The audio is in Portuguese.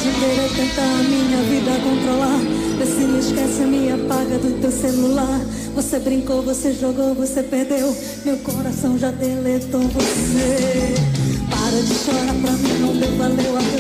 de querer tentar a minha vida controlar. Vê se me esquece, me apaga do teu celular. Você brincou, você jogou, você perdeu. Meu coração já deletou você. Para de chorar pra mim, não deu, valeu a pena.